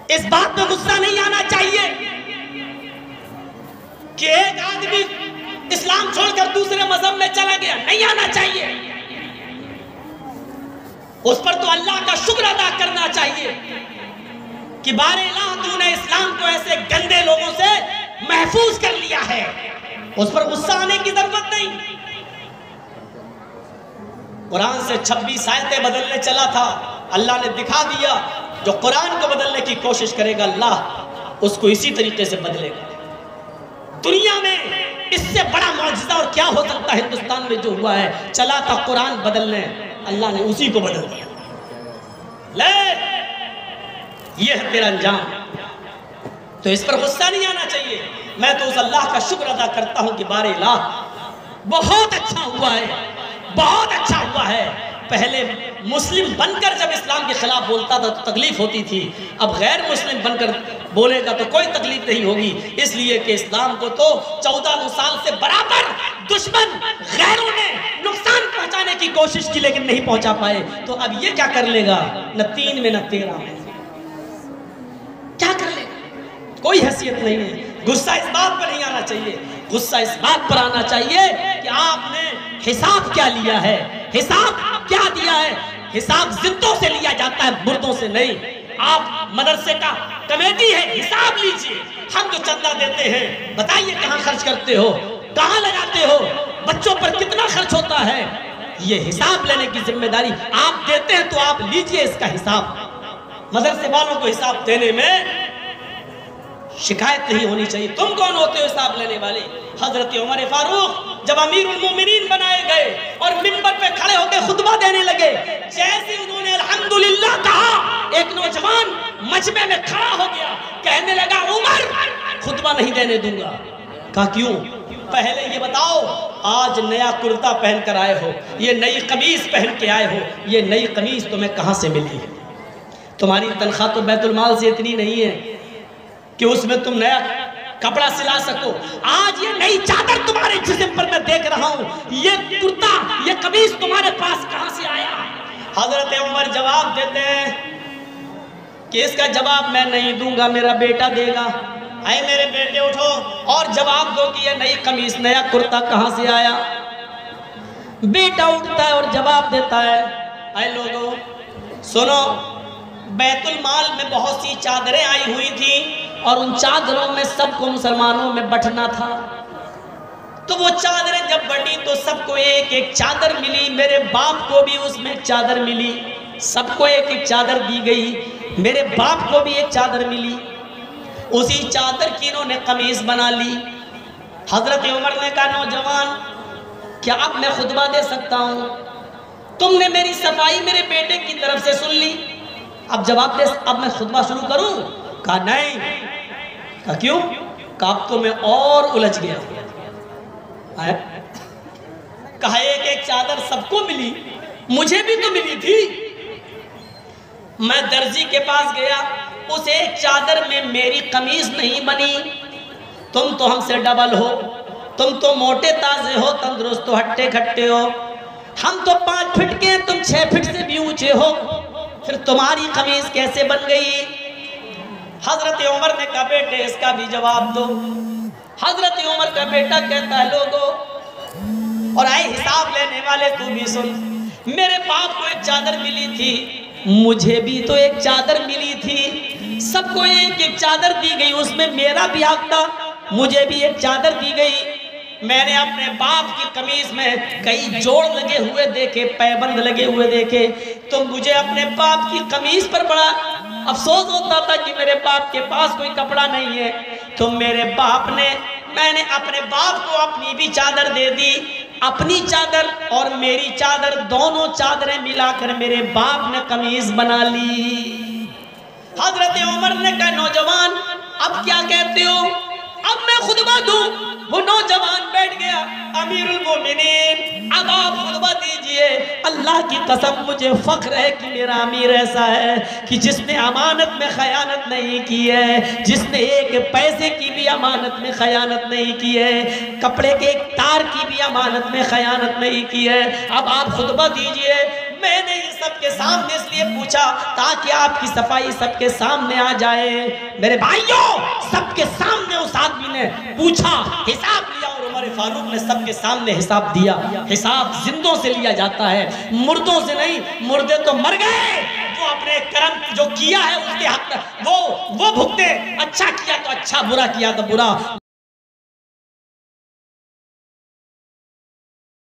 اس بات پہ غصہ نہیں آنا چاہیے کہ ایک آدمی اسلام چھوڑ کر دوسرے مذہب میں چلا گیا، نہیں آنا چاہیے۔ اس پر تو اللہ کا شکر ادا کرنا چاہیے کہ بار الہ تو نے اسلام کو ایسے گندے لوگوں سے محفوظ کر لیا ہے، اس پر غصہ آنے کی ضرورت نہیں۔ قرآن سے 26 آیتیں بدلنے چلا تھا، اللہ نے دکھا دیا جو قرآن کو بدلنے کی کوشش کرے گا اللہ اس کو اسی طریقے سے بدلے گا۔ دنیا میں اس سے بڑا معجزہ اور کیا ہو سکتا ہے؟ ہندوستان میں جو ہوا ہے، چلا تھا قرآن بدلنے، اللہ نے اسی کو بدل دیا۔ لے یہ ہے تیرا انجام، تو اس پر غصہ نہیں آنا چاہیے۔ میں تو اس اللہ کا شکر ادا کرتا ہوں کہ بار الہ بہت اچھا ہوا ہے، بہت اچھا ہوا ہے۔ پہلے مسلم بن کر جب اسلام کے خلاف بولتا تھا تو تکلیف ہوتی تھی، اب غیر مسلم بن کر بولے گا تو کوئی تکلیف نہیں ہوگی، اس لیے کہ اسلام کو تو 14 سال سے برابر دشمن غیروں نے نقصان پہنچانے کی کوشش کی لیکن نہیں پہنچا پائے، تو اب یہ کیا کر لے گا؟ نہ 3 میں نہ 13 میں کیا کر لے گا؟ کوئی حیثیت نہیں ہے۔ غصہ اس بات پر نہیں آنا چاہیے، غصہ اس بات پر آنا چاہیے کہ آپ نے حساب کیا لیا ہے، حساب کیا دیا ہے۔ حساب زندوں سے لیا جاتا ہے، مردوں سے نہیں۔ آپ مدرسے کا کمیٹی ہے، حساب لیجئے، ہم جو چندہ دیتے ہیں بتائیے کہاں خرچ کرتے ہو، کہاں لگاتے ہو، بچوں پر کتنا خرچ ہوتا ہے، یہ حساب لینے کی ذمہ داری آپ دیتے ہیں تو آپ لیجئے اس کا حساب۔ مدرسے والوں کو حساب دینے میں شکایت نہیں ہونی چاہیے۔ تم کون ہوتے ہو حساب لینے والے؟ حضرت عمر فاروق جب امیر المومنین بنائے گئے اور منبر پہ کھڑے ہو کے خطبہ دینے لگے، جیسے انہوں نے الحمدللہ کہا، ایک نوجوان مجمع میں کھڑا ہو گیا، کہنے لگا عمر خطبہ نہیں دینے دوں گا۔ کہا کیوں؟ پہلے یہ بتاؤ، آج نیا کرتا پہن کر آئے ہو، یہ نئی قمیص پہن کے آئے ہو، یہ نئی قمیص تمہیں کہاں سے ملی ہے؟ تمہاری تنخواہ تو بیت المال سے اتنی نہیں ہے کہ اس میں تم نیا کپڑا سلا سکو۔ آج یہ نئی چادر تمہارے جسم پر میں دیکھ رہا ہوں، یہ کرتا، یہ قمیص تمہارے پاس کہاں سے آیا؟ حضرت عمر جواب دیتے ہیں کہ اس کا جواب میں نہیں دوں گا، میرا بیٹا دے گا۔ اے میرے بیٹے اٹھو اور جواب دو کہ یہ نئی قمیص، نیا کرتا کہاں سے آیا؟ بیٹا اٹھتا ہے اور جواب دیتا ہے، اے لوگوں سنو، بیت المال میں بہت سی چادریں آئی ہوئی تھیں اور ان چادروں میں سب کو مسلمانوں میں بٹنا تھا، تو وہ چادریں جب بٹی تو سب کو ایک ایک چادر ملی، میرے باپ کو بھی اس میں چادر ملی، سب کو ایک ایک چادر دی گئی، میرے باپ کو بھی ایک چادر ملی، اسی چادر کی انہوں نے قمیص بنا لی۔ حضرت عمر نے کہا نوجوان کیا اب میں خطبہ دے سکتا ہوں؟ تم نے میری صفائی میرے بیٹے کی طرف سے سن لی، اب جواب دے، اب میں خطبہ شروع کروں؟ کہا نہیں۔ کہا کیوں؟ کہا اب تو میں اور الجھ گیا۔ کہا ایک ایک چادر سب کو ملی، مجھے بھی تو ملی تھی۔ میں درزی کے پاس گیا، اس ایک چادر میں میری قمیص نہیں بنی، تم تو ہم سے ڈبل ہو، تم تو موٹے تازے ہو، تندرست ہو، ہٹے کھٹے ہو، ہم تو 5 فٹ کے ہیں، تم 6 فٹ سے بھی اونچے ہو، پھر تمہاری قمیص کیسے بن گئی؟ حضرت عمر نے کہا بیٹے اس کا بھی جواب دو۔ حضرت عمر کا بیٹا کہتا ہے لوگوں اور آئے حساب لینے والے تو بھی سن، میرے باپ کو ایک چادر ملی تھی، مجھے بھی تو ایک چادر ملی تھی، سب کو ایک ایک چادر دی گئی، اس میں میرا بھی حق تھا، مجھے بھی ایک چادر دی گئی۔ میں نے اپنے باپ کی قمیص میں کئی جوڑ لگے ہوئے دیکھے، پیبند لگے ہوئے دیکھے، تو مجھے اپنے باپ کی قمیص پر بڑا افسوس ہوتا تھا کہ میرے باپ کے پاس کوئی کپڑا نہیں ہے، تو میرے باپ نے، میں نے اپنے باپ کو اپنی بھی چادر دے دی، اپنی چادر اور میری چادر دونوں چادریں ملا کر میرے باپ نے قمیص بنا لی۔ حضرت عمر نے کہا نوجوان اب کیا کہتے ہو؟ اب میں خطبہ دوں؟ وہ نوجوان بیٹھ گیا، امیر المومنین اب آپ خطبہ دیجئے، اللہ کی قسم مجھے فخر ہے کہ میرا امیر ایسا ہے کہ جس نے امانت میں خیانت نہیں کی ہے، جس نے ایک پیسے کی بھی امانت میں خیانت نہیں کی ہے، کپڑے کے ایک تار کی بھی امانت میں خیانت نہیں کی ہے۔ اب آپ خطبہ دیجئے، میں نے یہ سب کے سامنے اس لیے پوچھا تاکہ آپ کی صفائی سب کے سامنے آ جائے۔ میرے بھائیوں، سب کے سامنے اس آدمی نے پوچھا، حساب لیا، اور عمر فاروق نے سب کے سامنے حساب دیا۔ حساب زندوں سے لیا جاتا ہے، مردوں سے نہیں۔ مردے تو مر گئے، وہ اپنے کرم جو کیا ہے اس کے حق وہ بھگتے، اچھا کیا تو اچھا، برا کیا تو برا۔